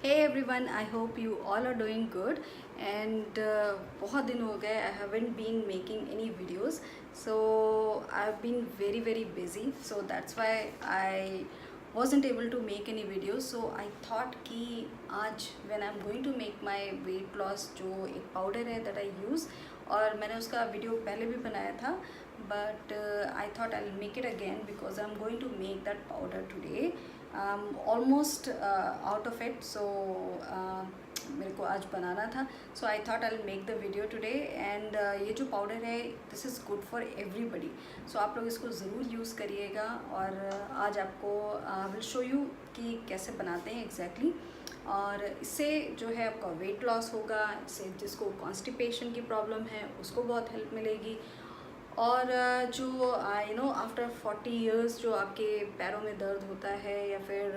Hey everyone, I hope you all are doing good and बहुत दिन हो गए I haven't been making any videos, so I've been very busy, so that's why I wasn't able to make any videos. So I thought कि आज when I'm going to make my weight loss जो एक powder है that I use, और मैंने उसका video पहले भी बनाया था, but I thought I'll make it again because I'm going to make that powder today. Almost out of it, so मेरे को आज बनाना था, so I thought I'll make the video today. And ये जो पाउडर है this is good for everybody, so आप लोग इसको ज़रूर यूज़ करिएगा. और आज आपको will show you कि कैसे बनाते हैं exactly. और इससे जो है आपका वेट लॉस होगा, इससे जिसको कॉन्स्टिपेशन की प्रॉब्लम है उसको बहुत हेल्प मिलेगी. और जो आफ्टर 40 इयर्स जो आपके पैरों में दर्द होता है या फिर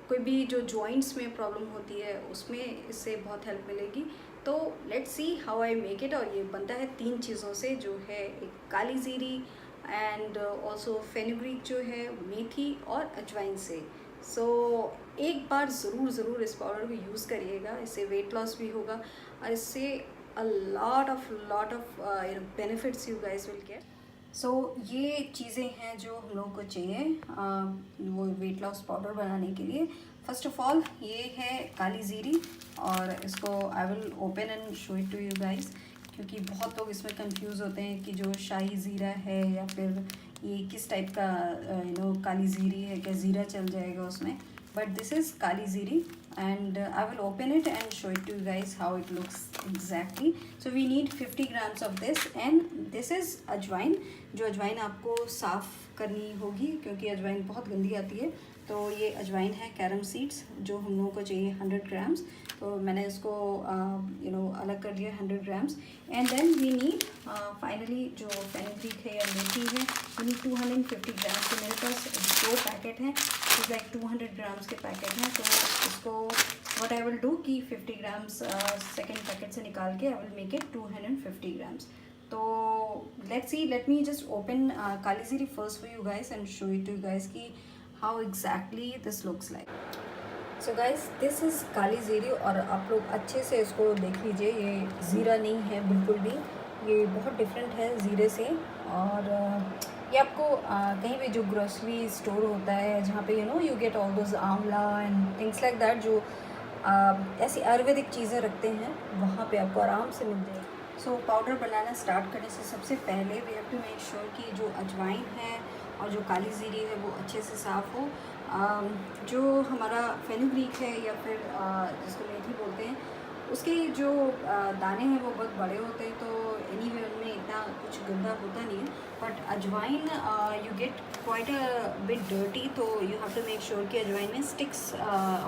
कोई भी जो जॉइंट्स में प्रॉब्लम होती है उसमें इससे बहुत हेल्प मिलेगी. तो let's see how I make it. और ये बनता है 3 चीज़ों से, जो है एक काली जीरी एंड ऑल्सो फेनुग्रीक जो है, मेथी और अजवाइन से. सो एक बार ज़रूर इस पाउडर को यूज़ करिएगा, इससे वेट लॉस भी होगा और इससे a lot of benefits you guys will get. So ये चीज़ें हैं जो हम लोगों को चाहिए वो वेट लॉस पाउडर बनाने के लिए. फर्स्ट ऑफ ऑल ये है काली जीरी, और इसको I will open and show it to you guys, क्योंकि बहुत लोग इसमें कंफ्यूज होते हैं कि जो शाही ज़ीरा है या फिर ये किस टाइप का काली जीरी है, क्या ज़ीरा चल जाएगा उसमें. But this is kali ziri, and I will open it and show it to you guys how it looks exactly. So we need 50 grams of this, and this is अजवाइन. जो अजवाइन आपको साफ़ करनी होगी क्योंकि अजवाइन बहुत गंदी आती है. तो ये अजवाइन है कैरम सीड्स, जो हम लोगों को चाहिए 100 ग्राम्स. तो मैंने इसको अलग कर लिया 100 grams. And then we need finally जो फेनुग्रीक है या मेथी है, वी नीड 250 ग्राम्स. तो मेरे पास 2 पैकेट हैं, लाइक 200 ग्राम्स के पैकेट हैं. तो इसको व्हाट आई विल डू कि 50 ग्राम्स सेकेंड पैकेट से निकाल के I will make it 250 grams. तो let me just open kali jeeri first for you guys and show it to you guys कि how exactly this looks like. So guys this is kali जीरी, और आप लोग अच्छे से इसको देख लीजिए, ये ज़ीरा नहीं है बिल्कुल भी, ये बहुत डिफरेंट है ज़ीरे से. और ये आपको कहीं भी जो ग्रोसरी स्टोर होता है जहाँ पे यू गेट ऑल दोज आंवला एंड थिंग्स लाइक दैट, जो ऐसी आयुर्वेदिक चीज़ें रखते हैं, वहाँ पे आपको आराम से मिल जाएगी. सो पाउडर बनाना स्टार्ट करने से सबसे पहले we have to make sure कि जो अजवाइन है और जो काली जीरी है वो अच्छे से साफ़ हो. जो हमारा फेनुग्रीक है या फिर जिसको मेथी बोलते हैं, उसके जो दाने हैं वो बहुत बड़े होते हैं, तो एनीवे उनमें इतना कुछ गंदा होता नहीं है. But ajwain you get quite a bit dirty, तो you have to make sure कि अजवाइन में स्टिक्स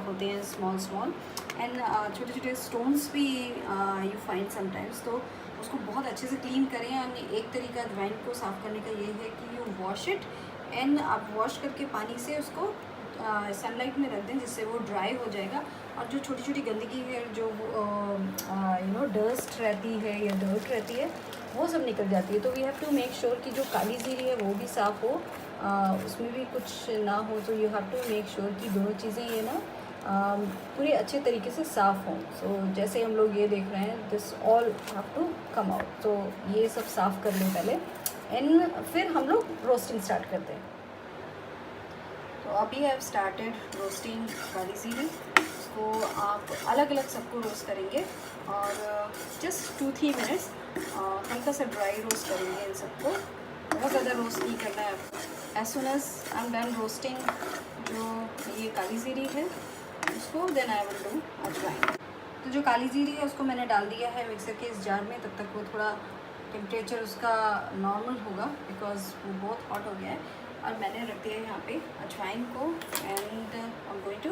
होते हैं स्मॉल एंड छोटे स्टोन्स भी यू फाइंड समटाइम्स. तो उसको बहुत अच्छे से क्लीन करें. एंड एक तरीका अजवाइन को साफ़ करने का ये है कि यू वॉश इट, एंड आप वॉश करके पानी से उसको सनलाइट में रख दें, जिससे वो ड्राई हो जाएगा. और जो छोटी गंदगी है, जो डस्ट रहती है या डर्ट रहती है, वो सब निकल जाती है. तो we have to make sure कि जो काली जीरी है वो भी साफ़ हो, उसमें भी कुछ ना हो. तो you have to make sure कि दोनों चीज़ें ये ना पूरे अच्छे तरीके से साफ़ हों. सो जैसे हम लोग ये देख रहे हैं, this all have to come out. तो ये सब साफ़ कर लें पहले, एंड फिर हम लोग रोस्टिंग स्टार्ट करते हैं. तो अभी आई हैव स्टार्टेड रोस्टिंग काली जीरी. इसको आप अलग अलग सबको रोस्ट करेंगे और जस्ट 2-3 मिनट्स हल्का सा ड्राई रोस्ट करेंगे इन सबको. बहुत ज़्यादा रोस्ट नहीं करना है आपको. As soon as I am done roasting जो ये काली जीरी है उसको, देन आई विल डू अजवाइन. तो जो काली जीरी है उसको मैंने डाल दिया है मिक्सर के इस जार में. तब तक वो थोड़ा टेम्परेचर उसका नॉर्मल होगा बिकॉज वो बहुत हॉट हो गया है. और मैंने रख दिया है यहाँ पे अजवाइन को, and I am going to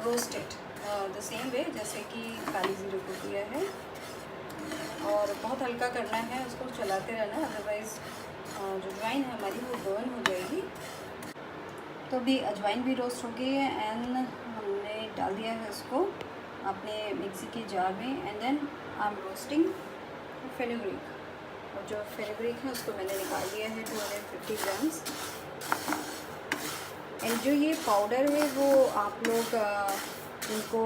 roast it the same way जैसे कि काली जीरे को किया है. और बहुत हल्का करना है, उसको चलाते रहना, अदरवाइज़ जो अजवाइन है हमारी वो बर्न हो जाएगी. तो अभी अजवाइन भी रोस्ट हो गई है, एंड हमने डाल दिया है उसको अपने मिक्सी के जार में. And then I am roasting fenugreek, और जो फेनुग्रीक है उसको मैंने निकाल दिया है 250 ग्राम्स. एंड जो ये पाउडर है वो आप लोग जिनको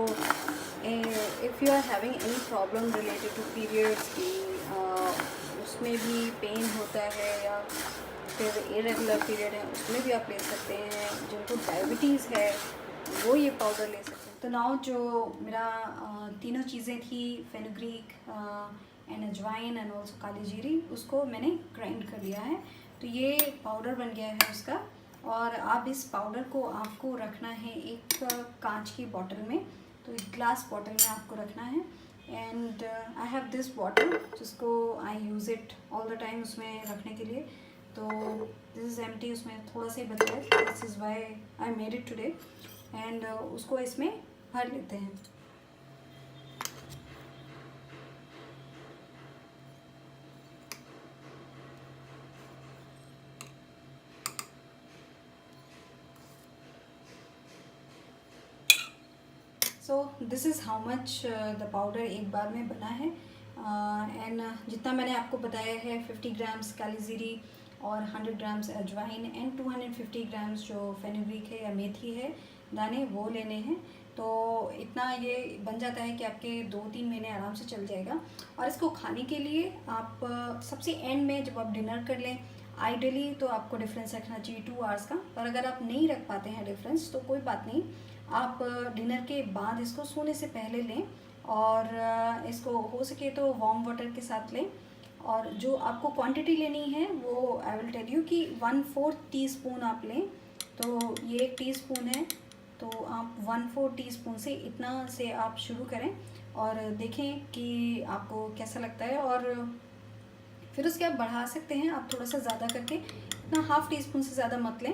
if you are having any problem related to periods की उसमें भी पेन होता है या फिर इरेगुलर पीरियड है उसमें भी आप ले सकते हैं। जिनको डायबिटीज़ है वो ये पाउडर ले सकते हैं। तो नाउ जो मेरा तीनों चीज़ें थी, फेनुग्रीक एंड अजवाइन एंड ऑल्सो काली जीरी, उसको मैंने ग्राइंड कर लिया है। तो ये पाउडर बन गया है उसका। और आप इस पाउडर को आपको रखना है एक कांच की बॉटल में। तो एक ग्लास बॉटल में आपको रखना है। And I have this bottle जिसको I use it all the time उसमें रखने के लिए। तो दिस इज़ एम्प्टी, उसमें थोड़ा सा ही बचा है। This is why I made it today. And उसको इसमें भर लेते हैं। So this is how much the powder एक बार में बना है। एंड जितना मैंने आपको बताया है 50 ग्राम्स काली जीरी और 100 ग्राम्स अजवाइन एंड 250 ग्राम्स जो फेनुग्रीक है या मेथी है दाने, वो लेने हैं। तो इतना ये बन जाता है कि आपके 2-3 महीने आराम से चल जाएगा। और इसको खाने के लिए आप सबसे एंड में जब आप डिनर कर लें, आइडियली तो आपको डिफरेंस रखना चाहिए 2 आवर्स का। पर अगर आप नहीं रख पाते हैं डिफरेंस तो कोई बात नहीं, आप डिनर के बाद इसको सोने से पहले लें। और इसको हो सके तो वार्म वाटर के साथ लें। और जो आपको क्वांटिटी लेनी है वो आई विल टेल यू कि 1/4 टीस्पून आप लें। तो ये 1 टीस्पून है, तो आप 1/4 टीस्पून से इतना से आप शुरू करें और देखें कि आपको कैसा लगता है। और फिर उसके आप बढ़ा सकते हैं, आप थोड़ा सा ज़्यादा करके, इतना 1/2 टीस्पून से ज़्यादा मत लें।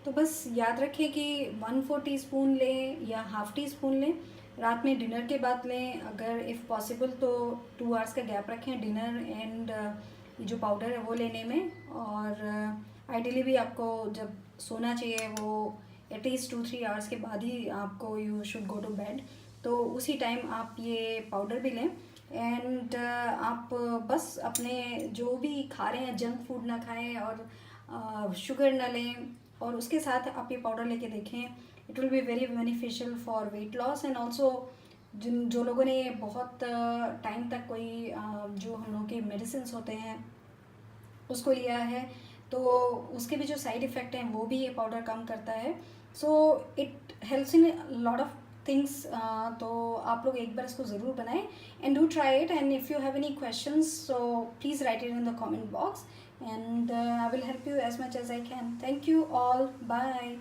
तो बस याद रखें कि 1/4 टीस्पून लें या 1/2 टीस्पून लें। रात में डिनर के बाद लें, अगर इफ़ पॉसिबल तो 2 आवर्स का गैप रखें डिनर एंड ये जो पाउडर है वो लेने में। और आइडियली भी आपको जब सोना चाहिए वो एटलीस्ट 2-3 आवर्स के बाद ही आपको you should go to bed. तो उसी टाइम आप ये पाउडर भी लें। एंड आप बस अपने जो भी खा रहे हैं जंक फूड ना खाएं और शुगर ना लें। और उसके साथ आप ये पाउडर लेके देखें, it will be very beneficial for weight loss. And also जो लोगों ने बहुत टाइम तक कोई जो हम लोगों के मेडिसिन होते हैं उसको लिया है तो उसके भी जो साइड इफ़ेक्ट हैं वो भी ये पाउडर कम करता है। So it helps in lot of things. तो आप लोग एक बार इसको ज़रूर बनाएं and do try it. And if you have any questions so please write it in the comment box and I will help you as much as I can. Thank you all. Bye.